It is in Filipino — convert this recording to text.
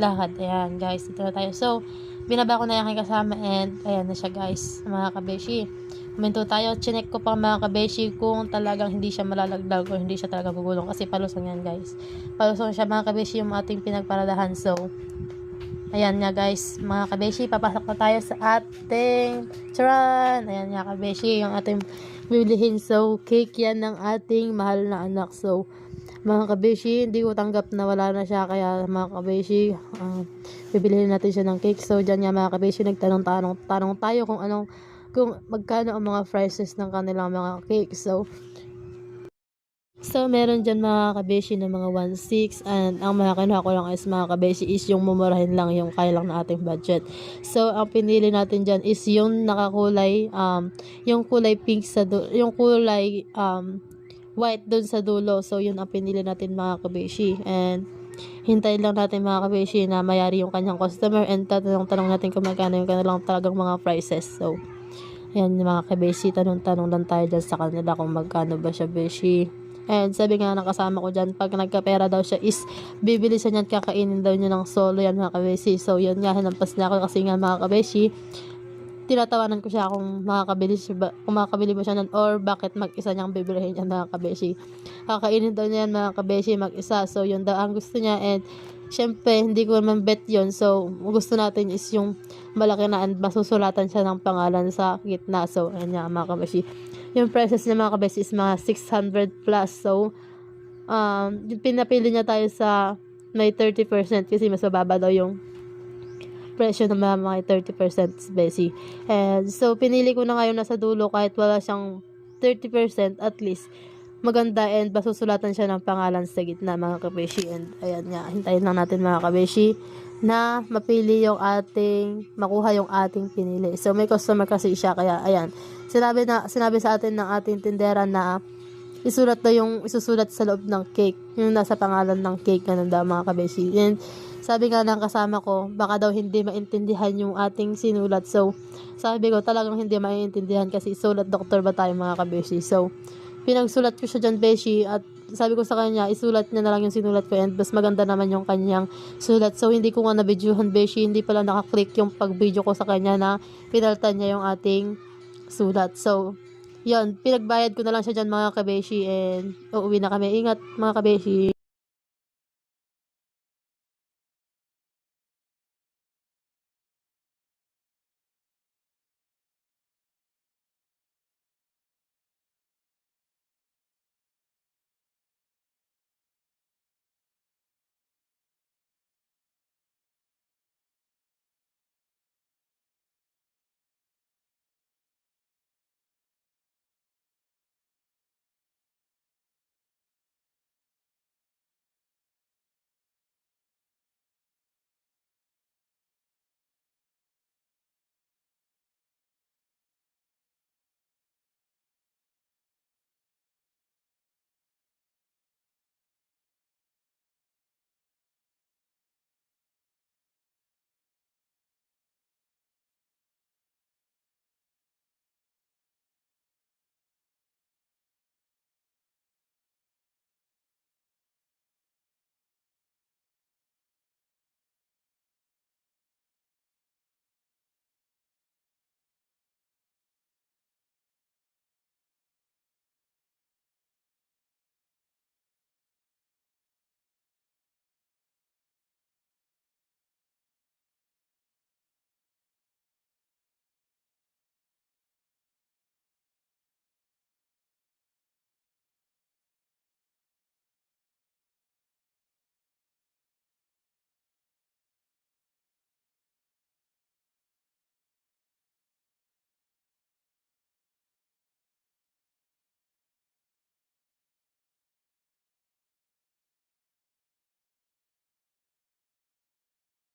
lakad. Ayan guys, dito na tayo. So, binaba ko na yung aking kasama and ayan na siya guys, mga kabeshi. Huminto tayo, chinek ko pa mga kabeshi kung talagang hindi siya malalaglag o hindi siya talaga gugulong kasi palusong yan guys. Palusong siya mga kabeshi yung ating pinagparadahan. So, ayan nga guys, mga kabeshi, papasok na tayo sa ating charan. Ayan nga kabeshi, yung ating bibilihin. So, cake yan ng ating mahal na anak. So, mga kabeshi, hindi ko tanggap na wala na siya. Kaya mga kabeshi, bibilihin natin siya ng cake. So, dyan nga mga kabeshi, nagtanong tayo kung magkano ang mga prices ng kanilang mga cake. So, meron dyan mga kabeshi na mga 1.6 and ang mga kinuha ko lang is mga kabeshi is yung mumurahin lang yung kaya lang na ating budget. So, ang pinili natin dyan is yung nakakulay, yung kulay pink yung kulay white dun sa dulo. So, yun ang pinili natin mga kabeshi. And, hintayin lang natin mga kabeshi na mayari yung kanyang customer and tatanong natin kung magkano yung kanilang talagang mga prices. So, ayan mga kabeshi, tanong lang tayo dyan sa kanila kung magkano ba siya beshi. And sabi nga ng kasama ko dyan, pag nagkapera daw siya is bibili siya niyan, kakainin daw niya ng solo yan mga kabeshi. So yun nga, hinampas niya ako kasi nga mga kabeshi, tinatawanan ko siya kung makakabili ba siya nan or bakit mag-isa niyang bibilihin yan mga kabeshi. Kakainin daw niya yan mga kabeshi mag-isa. So yun daw ang gusto niya and syempre, hindi ko naman bet yun. So, gusto natin is yung malaki na and masusulatan siya ng pangalan sa gitna. So, ayan nga mga kabeshi. Yung prices niya mga kabeshi is mga 600 plus. So, yung pinapili niya tayo sa may 30% kasi mas mababa daw yung presyo ng mga 30% beshi. And so, pinili ko na ngayon nasa dulo kahit wala siyang 30% at least maganda and masusulatan siya ng pangalan sa gitna mga kabeshi. And ayan nga, hintayin lang natin mga kabeshi na mapili yung makuha yung ating pinili. So may customer kasi siya, kaya ayan, sinabi sa atin ng ating tindera na isusulat sa loob ng cake yung nasa pangalan ng cake na daw mga kabeshi. And sabi nga ng kasama ko, baka daw hindi maintindihan yung ating sinulat. So sabi ko talagang hindi maintindihan kasi sulat doktor ba tayo mga kabeshi. So pinagsulat ko siya dyan beshi at sabi ko sa kanya isulat niya na lang yung sinulat ko and mas maganda naman yung kanyang sulat. So hindi ko nga na-videohan beshi, hindi pala nakaklik yung pag-video ko sa kanya na pinaltan niya yung ating sulat. So yun, pinagbayad ko na lang siya dyan mga kabeshi and uuwi na kami. Ingat mga kabeshi.